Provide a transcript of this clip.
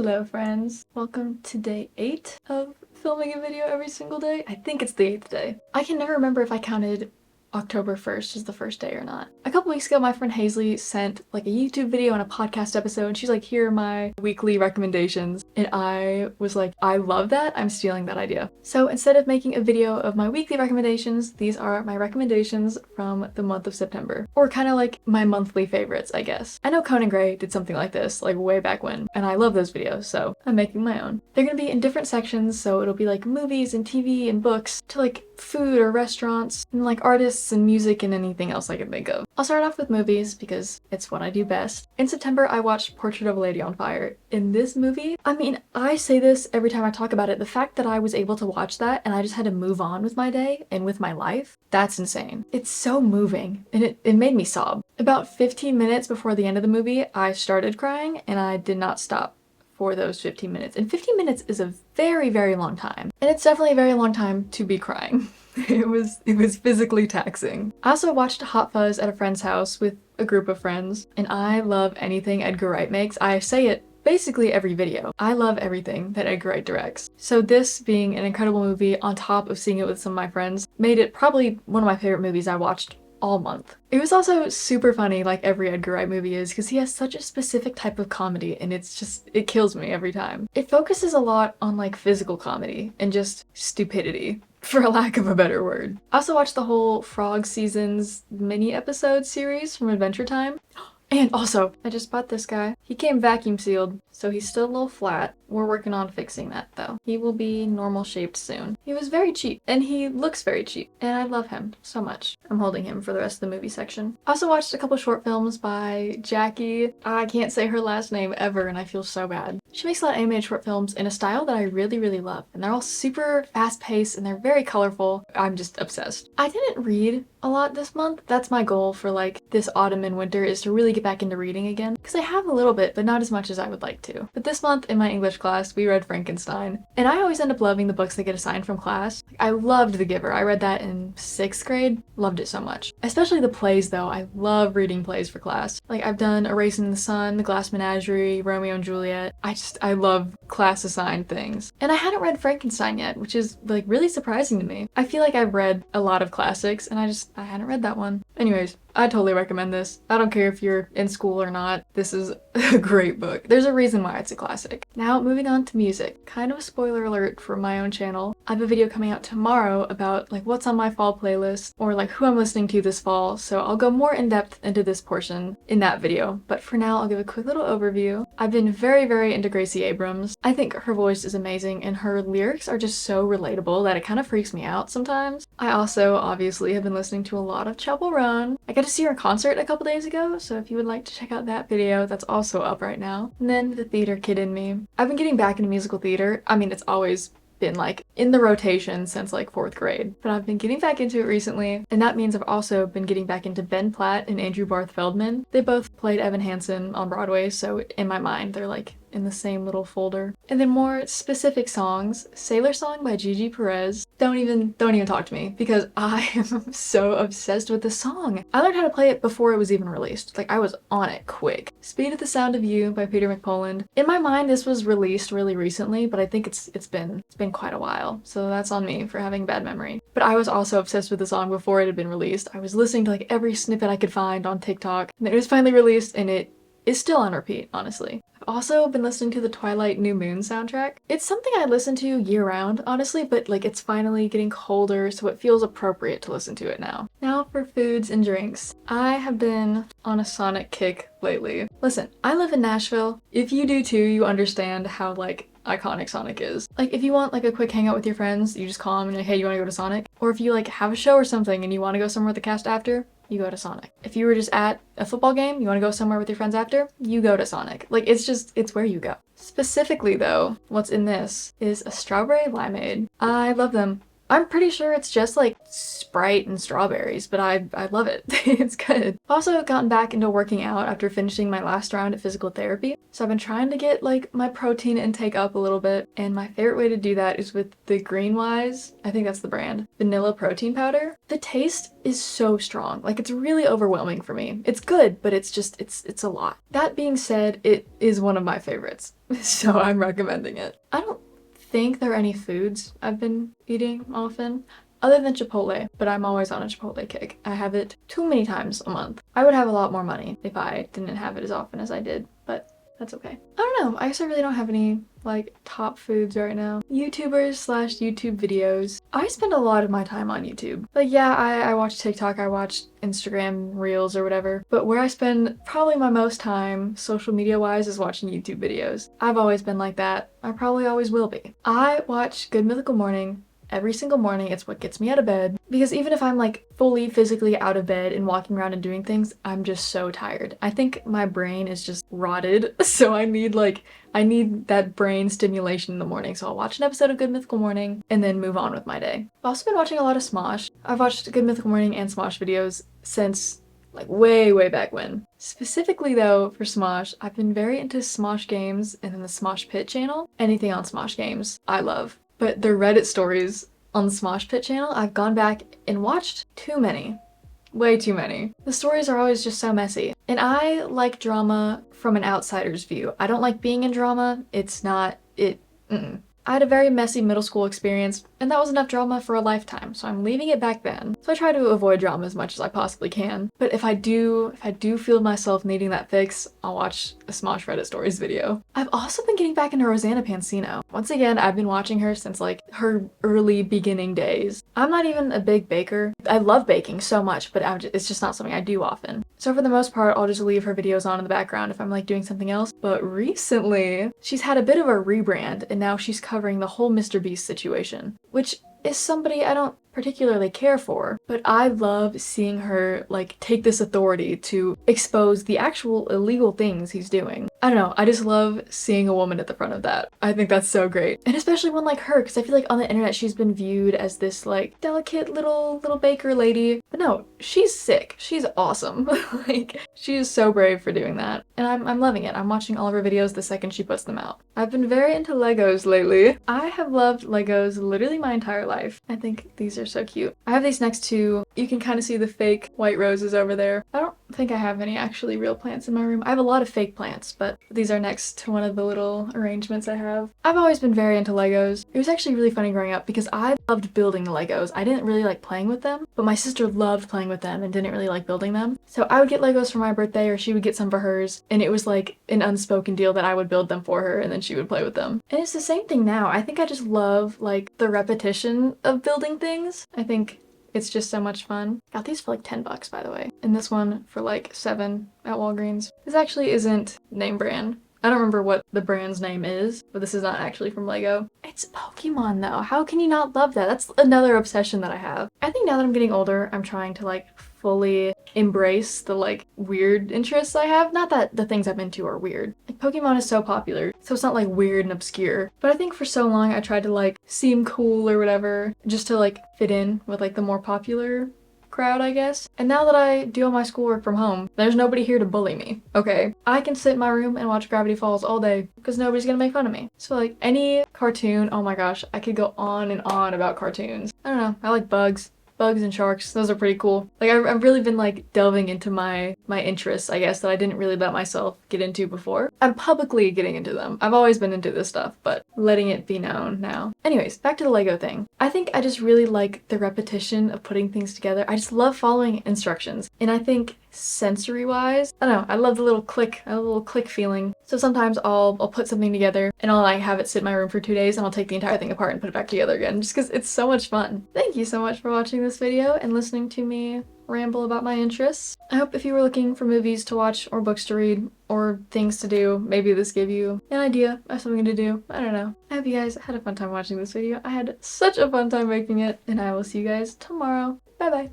Hello friends! Welcome to day 8 of filming a video every single day. I think it's the 8th day. I can never remember if I counted October 1st as the first day or not. A couple weeks ago, my friend Hazely sent like a YouTube video and a podcast episode, and she's like, here are my weekly recommendations. And I was like, I love that. I'm stealing that idea. So instead of making a video of my weekly recommendations, these are my recommendations from the month of September. Or kind of like my monthly favorites, I guess. I know Conan did something like this, like way back when, and I love those videos, so I'm making my own. They're gonna be in different sections, so it'll be like movies and TV and books to like food or restaurants and like artists and music and anything else I can think of. I'll start off with movies because it's what I do best. In September, I watched Portrait of a Lady on Fire. In this movie, I mean, I say this every time I talk about it, the fact that I was able to watch that and I just had to move on with my day and with my life, that's insane. It's so moving and it made me sob. About 15 minutes before the end of the movie, I started crying and I did not stop for those 15 minutes. And 15 minutes is a very, very long time. And it's definitely a very long time to be crying. It was physically taxing. I also watched Hot Fuzz at a friend's house with a group of friends, and I love anything Edgar Wright makes. I say it basically every video. I love everything that Edgar Wright directs. So this being an incredible movie on top of seeing it with some of my friends made it probably one of my favorite movies I watched all month. It was also super funny, like every Edgar Wright movie is, because he has such a specific type of comedy and it kills me every time. It focuses a lot on like physical comedy and just stupidity, for a lack of a better word. I also watched the whole Frog Seasons mini episode series from Adventure Time. And also, I just bought this guy. He came vacuum sealed, so he's still a little flat. We're working on fixing that though. He will be normal shaped soon. He was very cheap, and he looks very cheap, and I love him so much. I'm holding him for the rest of the movie section. I also watched a couple short films by Jackie. I can't say her last name ever, and I feel so bad. She makes a lot of animated short films in a style that I really, really love, and they're all super fast-paced, and they're very colorful. I'm just obsessed. I didn't read a lot this month. That's my goal for like this autumn and winter, is to really get back into reading again, because I have a little bit, but not as much as I would like to. But this month in my English class, we read Frankenstein, and I always end up loving the books that get assigned from class. I loved The Giver. I read that in 6th grade. Loved it so much. Especially the plays though. I love reading plays for class. Like I've done A Race in the Sun, The Glass Menagerie, Romeo and Juliet. I love class assigned things. And I hadn't read Frankenstein yet, which is like really surprising to me. I feel like I've read a lot of classics and I hadn't read that one. Anyways, I totally recommend this. I don't care if you're in school or not. This is a great book. There's a reason why it's a classic. Now, moving on to music. Kind of a spoiler alert for my own channel. I have a video coming out tomorrow about like what's on my fall playlist or like who I'm listening to this fall, so I'll go more in depth into this portion in that video. But for now, I'll give a quick little overview. I've been very, very into Gracie Abrams. I think her voice is amazing and her lyrics are just so relatable that it kind of freaks me out sometimes. I also obviously have been listening to a lot of Chapel Roan. I got to see her in concert a couple days ago, so if you would like to check out that video, that's also up right now. And then the theater kid in me. I've been getting back into musical theater. I mean, it's always been like in the rotation since like 4th grade, but I've been getting back into it recently, and that means I've also been getting back into Ben Platt and Andrew Barth Feldman. They both played Evan Hansen on Broadway, so in my mind they're like in the same little folder. And then more specific songs, Sailor Song by Gigi Perez. Don't even talk to me because I am so obsessed with this song. I learned how to play it before it was even released. Like I was on it quick. Speed of the Sound of You by Peter McPoland. In my mind this was released really recently, but I think it's been quite a while. So that's on me for having bad memory. But I was also obsessed with the song before it had been released. I was listening to like every snippet I could find on TikTok, and it was finally released and it is still on repeat, honestly. I've also been listening to the Twilight New Moon soundtrack. It's something I listen to year-round, honestly, but like it's finally getting colder, so it feels appropriate to listen to it now. Now for foods and drinks. I have been on a Sonic kick lately. Listen, I live in Nashville. If you do too, you understand how like iconic Sonic is. Like if you want like a quick hangout with your friends, you just call them and like, hey, you want to go to Sonic? Or if you like have a show or something and you want to go somewhere with the cast after, you go to Sonic. If you were just at a football game, you want to go somewhere with your friends after, you go to Sonic. Like it's where you go. Specifically though, what's in this is a strawberry limeade. I love them. I'm pretty sure it's just like Sprite and strawberries, but I love it. It's good. I've also gotten back into working out after finishing my last round at physical therapy. So I've been trying to get like my protein intake up a little bit, and my favorite way to do that is with the Greenwise, I think that's the brand, vanilla protein powder. The taste is so strong. Like, it's really overwhelming for me. It's good, but it's just, it's a lot. That being said, it is one of my favorites. So I'm recommending it. I don't think there are any foods I've been eating often other than Chipotle, but I'm always on a Chipotle kick. I have it too many times a month. I would have a lot more money if I didn't have it as often as I did, but that's okay. I don't know. I guess I really don't have any like top foods right now. YouTubers slash YouTube videos. I spend a lot of my time on YouTube. Like, yeah, I watch TikTok, I watch Instagram Reels or whatever, but where I spend probably my most time social media wise is watching YouTube videos. I've always been like that. I probably always will be. I watch Good Mythical Morning every single morning. It's what gets me out of bed, because even if I'm like fully physically out of bed and walking around and doing things, I'm just so tired. I think my brain is just rotted, so I need that brain stimulation in the morning. So I'll watch an episode of Good Mythical Morning and then move on with my day. I've also been watching a lot of Smosh. I've watched Good Mythical Morning and Smosh videos since like way back when. Specifically though, for Smosh, I've been very into Smosh games and then the Smosh Pit channel. Anything on Smosh games, I love. But the Reddit stories on the Smosh Pit channel, I've gone back and watched too many. Way too many. The stories are always just so messy. And I like drama from an outsider's view. I don't like being in drama. It's not, I had a very messy middle school experience, and that was enough drama for a lifetime, so I'm leaving it back then. So I try to avoid drama as much as I possibly can. But if I do feel myself needing that fix, I'll watch a Smosh Reddit Stories video. I've also been getting back into Rosanna Pansino. Once again, I've been watching her since like her early beginning days. I'm not even a big baker. I love baking so much, but it's just not something I do often. So for the most part, I'll just leave her videos on in the background if I'm like doing something else. But recently, she's had a bit of a rebrand, and now she's covering the whole Mr. Beast situation, which is somebody I don't particularly care for, but I love seeing her like take this authority to expose the actual illegal things he's doing. I don't know, I just love seeing a woman at the front of that. I think that's so great. And especially one like her, because I feel like on the internet she's been viewed as this like delicate little baker lady, but no, she's sick. She's awesome. Like, she is so brave for doing that, and I'm loving it. I'm watching all of her videos the second she puts them out. I've been very into Legos lately. I have loved Legos literally my entire life. I think these are so cute. I have these next to, you can kind of see the fake white roses over there. I don't think I have any actually real plants in my room. I have a lot of fake plants, but these are next to one of the little arrangements I have. I've always been very into Legos. It was actually really funny growing up because I loved building the Legos. I didn't really like playing with them, but my sister loved playing with them and didn't really like building them. So I would get Legos for my birthday, or she would get some for hers, and it was like an unspoken deal that I would build them for her and then she would play with them. And it's the same thing now. I think I just love like the repetition of building things. I think it's just so much fun. Got these for like 10 bucks, by the way. And this one for like 7 at Walgreens. This actually isn't name brand. I don't remember what the brand's name is, but this is not actually from Lego. It's Pokemon though. How can you not love that? That's another obsession that I have. I think now that I'm getting older, I'm trying to like fully embrace the like weird interests I have. Not that the things I'm into are weird. Like, Pokemon is so popular, so it's not like weird and obscure. But I think for so long I tried to like seem cool or whatever, just to like fit in with like the more popular crowd, I guess. And now that I do all my schoolwork from home, there's nobody here to bully me, okay? I can sit in my room and watch Gravity Falls all day because nobody's gonna make fun of me. So like any cartoon, oh my gosh, I could go on and on about cartoons. I don't know, I like bugs and sharks. Those are pretty cool. Like, I've really been like delving into my interests, I guess, that I didn't really let myself get into before. I'm publicly getting into them. I've always been into this stuff, but letting it be known now. Anyways, back to the Lego thing. I think I just really like the repetition of putting things together. I just love following instructions. And I think sensory wise, I don't know, I love the little click, a little click feeling. So sometimes I'll put something together and I'll like have it sit in my room for 2 days and I'll take the entire thing apart and put it back together again, just because it's so much fun. Thank you so much for watching this video and listening to me ramble about my interests. I hope if you were looking for movies to watch or books to read or things to do, maybe this gave you an idea of something to do. I don't know. I hope you guys had a fun time watching this video. I had such a fun time making it, and I will see you guys tomorrow. Bye bye.